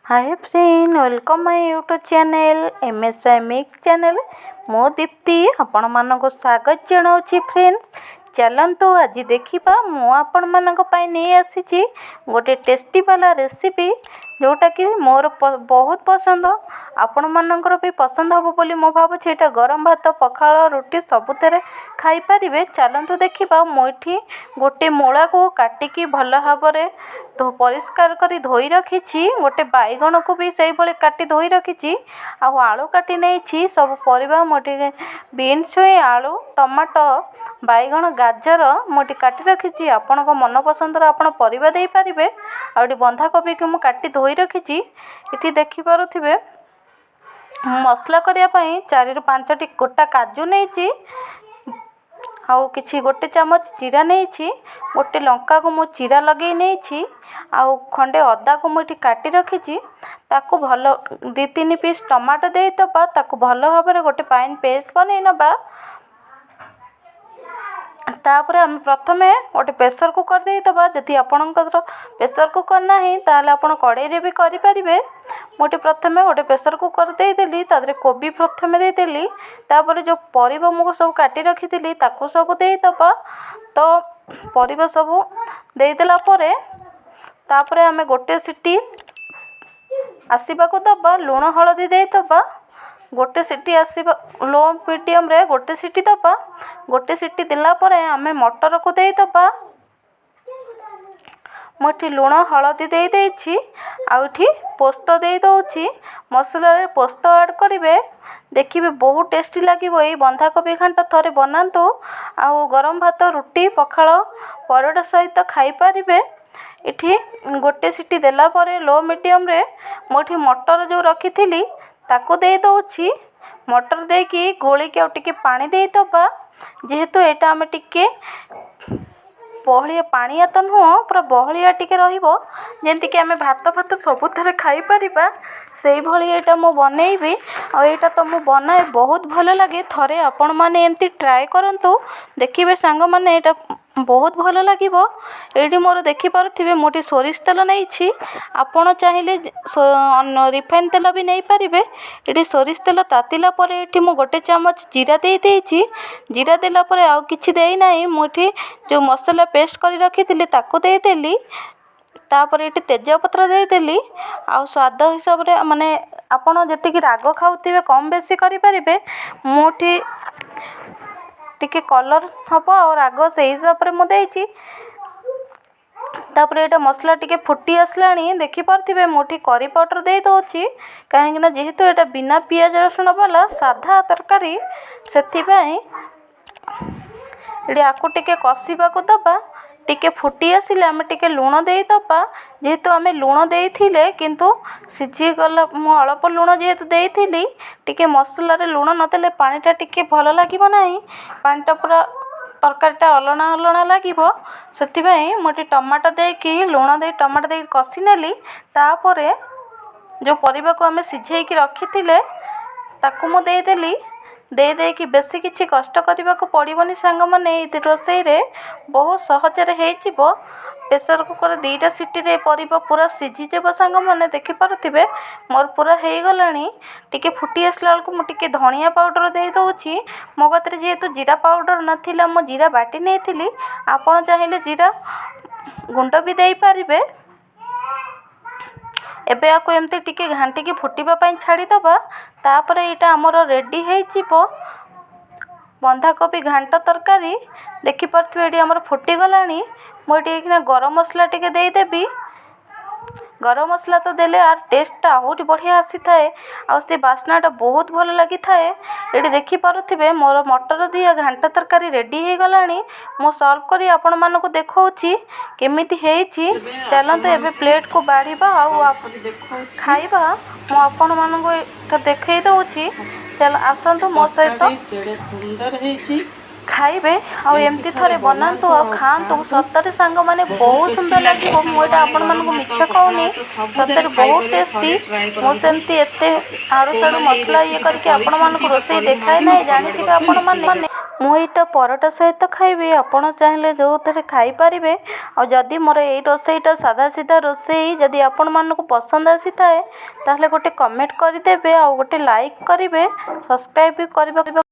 Hi friend, welcome my YouTube channel MSI mix channel. मो दीप्ति आपण मानक स्वागत जनाऊँगी। फ्रेंड्स चलतु आज देखा मु आपण मानक नहीं आसी गोटे टेस्टी वाला रेसिपी जोटा कि मोर बहुत पसंद, आपण मानकर भी पसंद हम बोली मो भावुँ। यहाँ गरम भात पखाल रुटी सबुत खाई पारे। चलतु देखा मुझे गोटे मूला को काटिकी भल भाव तो परिष्कार करी धोई रखी, गोटे बैगण को भी से भाई काटी धोई रखी, आलू काटी नहीं सब परिबा मोटे बीन्स छुई आलू टमाटो बैगण गाजर मोटे काटी रखी। आपण मन पसंदर आपण परिबा दे पारिबे। आउटी बंधाकोबी को मु काटी धोई रखी। इठी देखि पारुथिबे मसला करिया पई 4 ରୁ 5टी गोटा काजू नहीं, आउ किछि गोटे चामच जीरा नहीं, गोटे लंका को मु चीरा लगे नहीं, आउ खंडे अदा को मुझे काटी रखी। ताकू भल 2-3 पीस टमाटो दे दबा, ताकू भल भाव गोटे फाइन पेस्ट बनै नबा। तापर आम प्रथमे गोटे प्रेसर कुकर दे दबा। जदि आपणकर प्रेसर कुकर ना ताले आपण कड़ाई भी करें। मुझे प्रथमे गोटे प्रेसर कुकर देदेली, तादरे कोबी प्रथमे देदेली, तापर जो परिबा मुझे सब काटी रखी ताकू सब दे दबा। तो परिबा सब देदेला परे तापर आमे गोटे सीटी आसवा को दबा, लुण हलदी दे दबा। गोटे सीटी आसवा लो मीडियम रे गोटे सीटी दबा। गोटे सीटी देला परे आमे मटर को दे दबा। मुझे लुण हलदी दे देछि, आउठी पोस्त दे दउछि। मसला रे पोस्त ऐड करिवे, देखिबे बहुत टेस्टी लागिवो। एई बंधाकोबी घांट थरे बनांतु, आउ गरम भात रुटी पखाल परोटा सहित खाई पारिबे। इठी गोटे सीटी देला परे लो मीडियम रे मुझे मटर जो रखी थी ताको दे दउछि। मटर देकी गोलिक आउ टिके पानी दे दबा। जेहेतु एटा आमे टिके बहलिया पानिया तो नुह, पूरा बहलिया टिके रहिबो, जेंति कि आमे भात भात सबुथरे खाई परिबा सेई भली एटा मु बनेइबी। आ एटा तो मु बनाए बहुत भल लगे। थरे आपण माने एमती ट्राए करंतु, देखिबे सांग माने एटा बहुत भल लागिबो। एडी मोर देखि पारुथिबे मोटी सोरिष तेल नैछि, आपण चाहिले रिफाइन तेल भी नहीं पारिबे। एडी सोरिष तेल तातिला परे एठी मु गोटे चामच जीरा दे देइछि। जीरा देला परे आउ किछि देई नाही, मुठी जो मसला पेस्ट करी रखिथिले ताको दे देली। तापर ये तेजपत्र देदेली। आउ स्वाद हिसाब रे माने आपण जतिकि राग खाउथिबे कम बेसी करि परिबे। मुठी टिके कलर हबो और राग से हिसाब रे मु देइछि। तापर एटा मसला टिके फुटी आसलाणी, देखि पारथिबे मुठी करी पाउडर दे दउछि। काहेकि ना जेहेतु एटा बिना पियाज रसुण वाला साधा तरकारी, सेथि पई एडी आकु टिके कसिबा को दबा। टिके फुटी आसिले आमे टिके लुण दे दबा। जेहेतु आमे लुण देइथिले किंतु सिझी गला, मु अल्प लुण जेहेतु देइथिली, टिके मसला रे लुण नदेले पानीटा टिके भल लागिबो नाही। पानीटा पूरा तरकारीटा अलणा अलणा लागिबो। सेथिबाई मोटी टमाटो देकी लुण दे टमाटो दे कसी नेली। तापरे जो परिबा को आमे सिझेइकी रखिथिले ताकू मु देदेली। दे देकी बेसी किछि कष्ट करबा को पड़िबोनी सांग माने। ए रोसई रे बहुत सहज रे हे जिवो। प्रेसर कुकर 2टा सीटी रे परिबा पूरा सिझी जेबो सांग माने। देखि पारुथिबे मोर पूरा हे गलानी। टिके फुटी आसला को मु टिके धनिया पाउडर दे दउछि। मो गतरे जेहेतु जीरा पाउडर नथिला, मो जीरा बाटी नेथिली। आपण चाहिले जीरा गुंड भी दे पारिबे। एबे आको एमती टिके घांटी की फुटीबा पई छाड़ी दबा। तापर एटा हमर रेडी हे जिवो बंधाकोबी घांट तरकारी। देखि पारथि एडी हमर फुटी गलानी। मो टिके गरम मसला टिके दे देबी। गरम मसला तो देले आर टेस्टटा आहुरी बढ़िया आसी थाए, आ से बास्नाटा बहुत भल लगी थाए। एडी देखि पारुथिबे मोर मटर दिया घांट तरकारी रेडी हे गलानी। मो सॉल्व करी आपण मानको देखौछि केमिति हेछि। चलंतु एबे प्लेट को बाढीबा आ खाइबा। मो आपण मानको एटा देखै दउछि। चल आसंतु मो सहित सुंदर हेछि खाइबे। आ एमती थरे बनांतु आ खांतु। सत्तरे सांग माने बहुत सुंदर लागिबो। मो एटा आपण मानको मिछ कहउनी, सत्तरे बहुत टेस्टी। मो सेमती एते आड़ू साड़ू मसला ये करके आपण मानको रोसई देखाय नै, जानिथिबे आपण माने। ମୁଁ ଏଇଟା ପରଟା ସହିତ ଖାଇବି, ଆପଣ ଚାହିଁଲେ ଯେଉଁଥିରେ ଖାଇପାରିବେ। ଆଉ ଯଦି ମୋର ଏଇ ରୋଷେଇଟା ସାଧା ସିଧା ରୋଷେଇ ଯଦି ଆପଣମାନଙ୍କୁ ପସନ୍ଦ ଆସିଥାଏ ତାହେଲେ ଗୋଟେ କମେଣ୍ଟ କରିଦେବେ, ଆଉ ଗୋଟେ ଲାଇକ୍ କରିବେ, ସବସ୍କ୍ରାଇବ୍ ବି କରିବା।